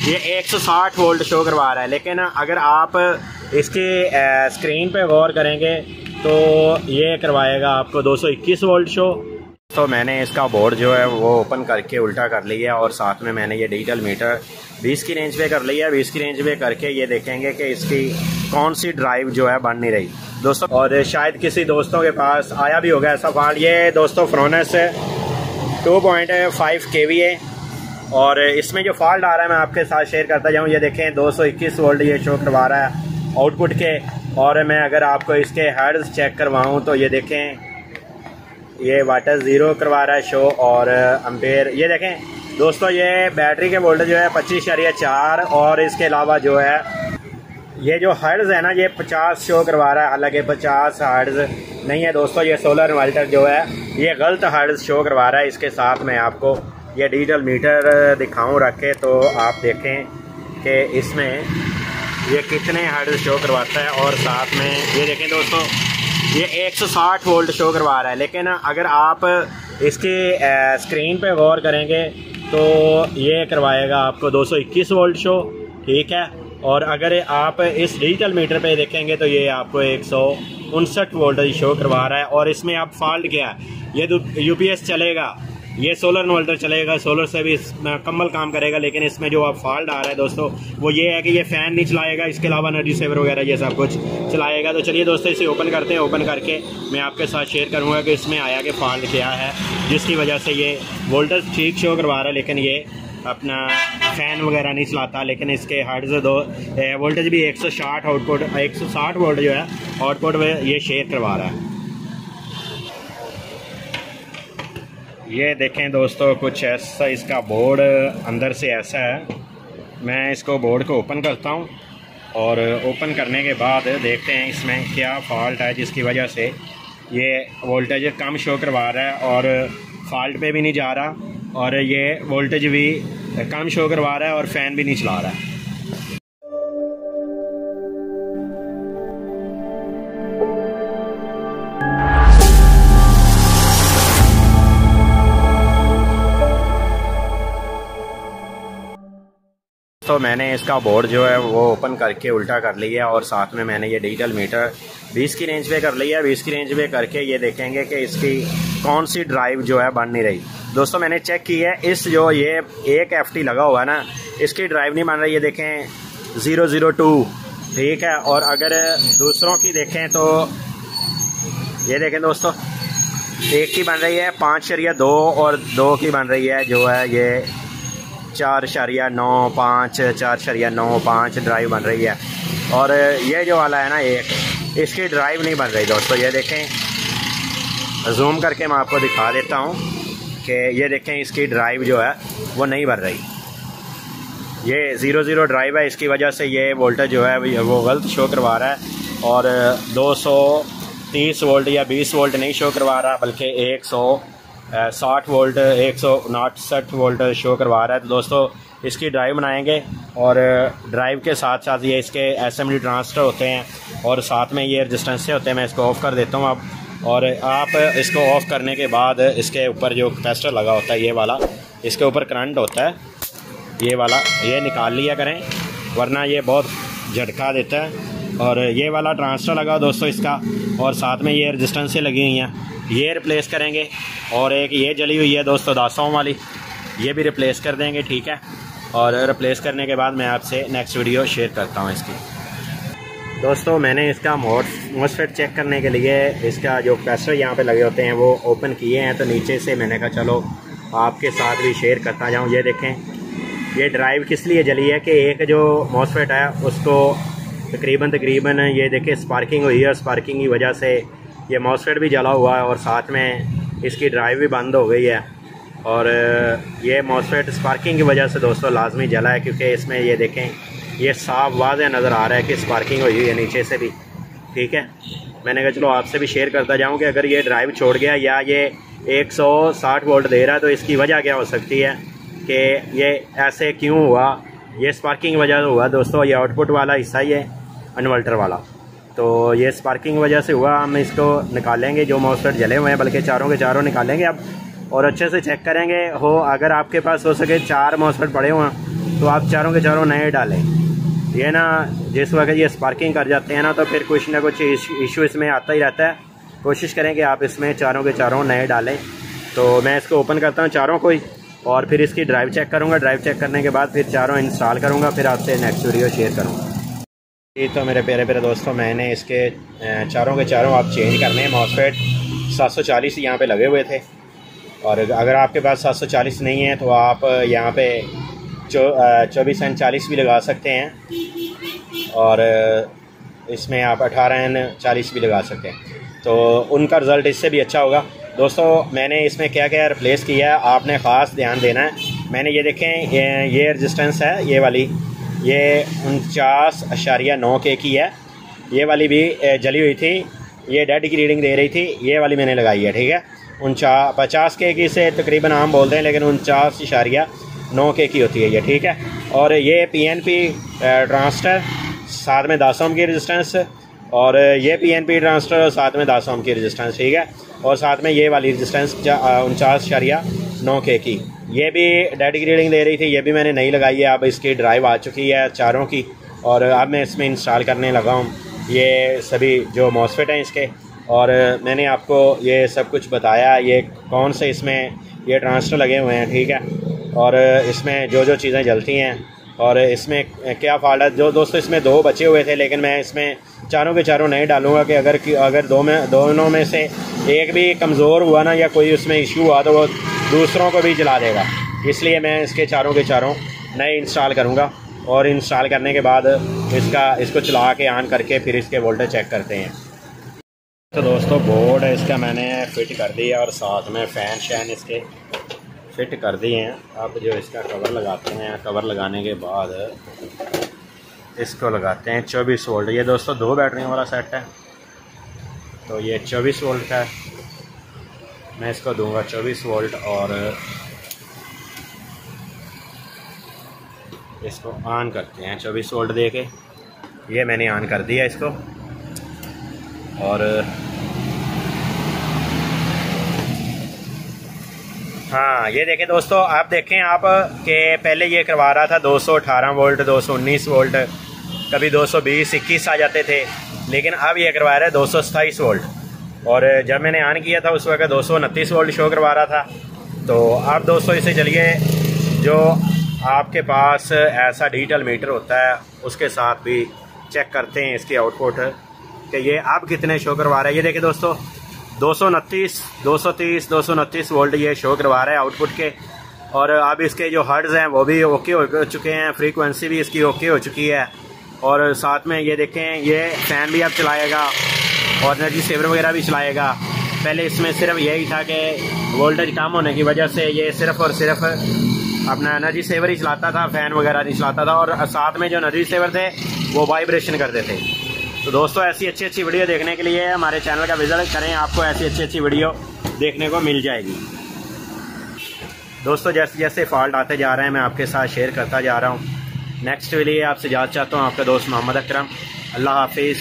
ये 160 volt show करवा रहा है, लेकिन अगर आप इसके स्क्रीन पे गौर करेंगे तो ये करवाएगा आपको 221 वोल्ट शो। तो मैंने इसका बोर्ड जो है वो ओपन करके उल्टा कर लिया और साथ में मैंने ये डिजिटल मीटर 20 की रेंज पे कर लिया। 20 की रेंज पे करके ये देखेंगे कि इसकी कौन सी ड्राइव जो है बन नहीं रही दोस्तों। और शायद किसी दोस्तों के पास आया भी होगा ऐसा फॉल्ट। ये दोस्तों फ्रोनस 2.5 kVA और इसमें जो फॉल्ट आ रहा है मैं आपके साथ शेयर करता जाऊँ। ये देखें 221 वोल्ट ये शो करवा रहा है आउटपुट के। और मैं अगर आपको इसके हर्ट्ज चेक करवाऊँ तो ये देखें ये वाटर 0 करवा रहा है शो और एम्पेयर। ये देखें दोस्तों ये बैटरी के वोल्टेज जो है 25.4 और इसके अलावा जो है ये जो हर्ट्ज है ना ये 50 शो करवा रहा है, हालांकि 50 हर्ट्ज नहीं है दोस्तों। ये सोलर इन्वर्टर जो है ये गलत हर्ट्ज शो करवा रहा है। इसके साथ मैं आपको ये डिजिटल मीटर दिखाऊं रखे तो आप देखें कि इसमें ये कितने हर्ट्ज शो करवाता है। और साथ में ये देखें दोस्तों ये 160 वोल्ट शो करवा रहा है, लेकिन अगर आप इसके स्क्रीन पे गौर करेंगे तो ये करवाएगा आपको 221 वोल्ट शो, ठीक है। और अगर आप इस डिजिटल मीटर पे देखेंगे तो ये आपको 159 वोल्ट शो करवा रहा है। और इसमें आप फॉल्ट क्या है, ये यूपीएस चलेगा, ये सोलर इन्वर्टर चलेगा, सोलर से भी कम्मल काम करेगा, लेकिन इसमें जो आप फॉल्ट आ रहा है दोस्तों वो ये है कि ये फ़ैन नहीं चलाएगा, इसके अलावा एनर्जी सेवर वगैरह ये सब कुछ चलाएगा। तो चलिए दोस्तों इसे ओपन करते हैं। ओपन करके मैं आपके साथ शेयर करूँगा कि इसमें आया कि फॉल्ट क्या है जिसकी वजह से ये वोल्टेज ठीक शो करवा रहा है लेकिन ये अपना फ़ैन वगैरह नहीं चलाता। लेकिन इसके हर्ट्ज वोल्टेज भी 160 आउटपुट 160 वोल्ट जो है आउटपुट में ये शेयर करवा रहा है। ये देखें दोस्तों कुछ ऐसा इसका बोर्ड अंदर से ऐसा है। मैं इसको बोर्ड को ओपन करता हूँ और ओपन करने के बाद देखते हैं इसमें क्या फॉल्ट है जिसकी वजह से ये वोल्टेज कम शो करवा रहा है और फॉल्ट पे भी नहीं जा रहा और ये वोल्टेज भी कम शो करवा रहा है और फ़ैन भी नहीं चला रहा है। तो मैंने इसका बोर्ड जो है वो ओपन करके उल्टा कर लिया और साथ में मैंने ये डिजिटल मीटर 20 की रेंज पे कर लिया। 20 की रेंज पे करके ये देखेंगे कि इसकी कौन सी ड्राइव जो है बन नहीं रही दोस्तों। मैंने चेक की है इस जो ये एक FT लगा हुआ है ना इसकी ड्राइव नहीं बन रही। ये देखें 002, ठीक है। और अगर दूसरों की देखें तो ये देखें दोस्तों एक की बन रही है 5.2 और 2 की बन रही है जो है ये 4.95 4.95 ड्राइव बन रही है। और ये जो वाला है ना एक इसकी ड्राइव नहीं बन रही दोस्तों। ये देखें जूम करके मैं आपको दिखा देता हूँ कि ये देखें इसकी ड्राइव जो है वो नहीं बन रही। ये 00 ड्राइव है, इसकी वजह से ये वोल्टेज जो है वो गलत शो करवा रहा है और 230 वोल्ट या 20 वोल्ट नहीं शो करवा रहा बल्कि 160 वोल्ट 159 वोल्ट शो करवा रहा है। तो दोस्तों इसकी ड्राइव बनाएंगे और ड्राइव के साथ साथ ये इसके असेंबली ट्रांजिस्टर होते हैं और साथ में ये रेजिस्टेंस होते हैं। मैं इसको ऑफ़ कर देता हूँ अब। और आप इसको ऑफ़ करने के बाद इसके ऊपर जो कैपेसिटर लगा होता है ये वाला, इसके ऊपर करंट होता है ये वाला, ये निकाल लिया करें वरना ये बहुत झटका देता है। और ये वाला ट्रांजिस्टर लगा दोस्तों इसका और साथ में ये रेजिस्टेंसें लगी हुई हैं ये रिप्लेस करेंगे। और एक ये जली हुई है दोस्तों 10 वाली, ये भी रिप्लेस कर देंगे, ठीक है। और रिप्लेस करने के बाद मैं आपसे नेक्स्ट वीडियो शेयर करता हूँ इसकी। दोस्तों मैंने इसका मोसफेट चेक करने के लिए इसका जो कैपेसिटर यहाँ पे लगे होते हैं वो ओपन किए हैं। तो नीचे से मैंने कहा चलो आपके साथ भी शेयर करता जाऊँ। ये देखें ये ड्राइव किस लिए जली है कि एक जो मोसफेट है उसको तकरीबन ये देखें स्पार्किंग हुई है। स्पार्किंग की वजह से ये मोसफेट भी जला हुआ है और साथ में इसकी ड्राइव भी बंद हो गई है। और ये मोसफेट स्पार्किंग की वजह से दोस्तों लाजमी जला है क्योंकि इसमें ये देखें ये साफ वाज़ेह नज़र आ रहा है कि स्पार्किंग हुई हुई है नीचे से भी, ठीक है। मैंने कहा चलो आपसे भी शेयर करता जाऊं कि अगर ये ड्राइव छोड़ गया या ये 160 वोल्ट दे रहा है तो इसकी वजह क्या हो सकती है कि ये ऐसे क्यों हुआ। ये स्पार्किंग वजह से हुआ दोस्तों। ये आउटपुट वाला हिस्सा ही है इन्वर्टर वाला, तो ये स्पार्किंग वजह से हुआ। हम इसको निकालेंगे जो मोसफेट जले हुए हैं, बल्कि चारों के चारों निकालेंगे अब और अच्छे से चेक करेंगे। अगर आपके पास हो सके 4 मोसफेट पड़े हुए हैं तो आप चारों के चारों नए डालें। ये ना जिस वक्त ये स्पार्किंग कर जाते हैं ना तो फिर कुछ ना कुछ इशू इसमें आता ही रहता है। कोशिश करें कि आप इसमें चारों के चारों नए डालें। तो मैं इसको ओपन करता हूँ चारों को ही, और फिर इसकी ड्राइव चेक करूँगा। ड्राइव चेक करने के बाद फिर चारों इंस्टॉल करूँगा, फिर आपसे नेक्स्ट वीडियो शेयर करूँगा। ये तो मेरे प्यारे दोस्तों, मैंने इसके चारों के चारों आप चेंज करने हैं। मॉसफेट 740 यहाँ पे लगे हुए थे, और अगर आपके पास 740 नहीं है तो आप यहाँ पे 24N40 भी लगा सकते हैं, और इसमें आप 18N40 भी लगा सकते हैं, तो उनका रिज़ल्ट इससे भी अच्छा होगा। दोस्तों मैंने इसमें क्या क्या रिप्लेस किया है आपने ख़ास ध्यान देना है। मैंने ये देखें, ये रजिस्टेंस है, ये वाली ये 49.9 K की है। ये वाली भी जली हुई थी, ये डेड की रीडिंग दे रही थी, ये वाली मैंने लगाई है। ठीक है, 50 K की से तकरीबन आम बोलते हैं, लेकिन 49.9 K की होती है ये। ठीक है, और ये PNP ट्रांसटर साथ में 10 ओम की रजिस्टेंस, और ये PNP ट्रांसटर साथ में 10 ओम की रजिस्टेंस। ठीक है, और साथ में ये वाली रजिस्टेंस 49.9 K की, ये भी डेड की रीडिंग दे रही थी, ये भी मैंने नहीं लगाई है। अब इसकी ड्राइव आ चुकी है चारों की, और अब मैं इसमें इंस्टॉल करने लगा हूँ ये सभी जो मॉसफेट हैं इसके। और मैंने आपको ये सब कुछ बताया, ये कौन से इसमें ये ट्रांसटर लगे हुए हैं। ठीक है, और इसमें जो जो चीज़ें जलती हैं और इसमें क्या फॉल्ट है। जो दोस्तों इसमें 2 बचे हुए थे, लेकिन मैं इसमें चारों के चारों नहीं डालूंगा कि अगर दोनों में से एक भी कमज़ोर हुआ ना, या कोई उसमें इशू हुआ, तो वो दूसरों को भी जला देगा। इसलिए मैं इसके चारों के चारों नए इंस्टॉल करूँगा, और इंस्टॉल करने के बाद इसको चला के ऑन करके फिर इसके वोल्टेज चेक करते हैं। तो दोस्तों बोर्ड इसका मैंने फिट कर दिया, और साथ में फ़ैन शैन इसके फिट कर दिए हैं। अब जो इसका कवर लगाते हैं, कवर लगाने के बाद इसको लगाते हैं 24 वोल्ट। ये दोस्तों 2 बैटरियों वाला सेट है, तो ये 24 वोल्ट का है। मैं इसको दूंगा 24 वोल्ट, और इसको ऑन करते हैं 24 वोल्ट दे के। ये मैंने ऑन कर दिया इसको, और हाँ ये देखें दोस्तों, आप देखें आप कि पहले ये करवा रहा था 218 वोल्ट, 219 वोल्ट, कभी 220-21 आ जाते थे, लेकिन अब ये करवा रहा है 227 वोल्ट। और जब मैंने ऑन किया था उस वक्त 229 वोल्ट शो करवा रहा था। तो अब दोस्तों इसे चलिए, जो आपके पास ऐसा डिजिटल मीटर होता है उसके साथ भी चेक करते हैं इसके आउटपुट कि ये अब कितने शो करवा रहा है। ये देखिए दोस्तों 229, 230, 229 वोल्ट ये शो करवा रहा है आउटपुट के। और अब इसके जो हर्ट्ज़ हैं वो भी ओके हो चुके हैं, फ्रीक्वेंसी भी इसकी ओके हो चुकी है। और साथ में ये देखें, ये फ़ैन भी अब चलाएगा और एनर्जी सेवर वगैरह भी चलाएगा। पहले इसमें सिर्फ यही था कि वोल्टेज कम होने की वजह से ये सिर्फ और सिर्फ अपना एनर्जी सेवर ही चलाता था, फ़ैन वगैरह नहीं चलाता था, और साथ में जो एनर्जी सेवर थे वो वाइब्रेशन करते थे। तो दोस्तों ऐसी अच्छी वीडियो देखने के लिए हमारे चैनल का विजिट करें, आपको ऐसी अच्छी वीडियो देखने को मिल जाएगी। दोस्तों जैसे जैसे फॉल्ट आते जा रहे हैं मैं आपके साथ शेयर करता जा रहा हूँ। नेक्स्ट के लिए आपसे इजाज़त चाहता हूँ, आपका दोस्त मोहम्मद अकरम। अल्लाह हाफिज़।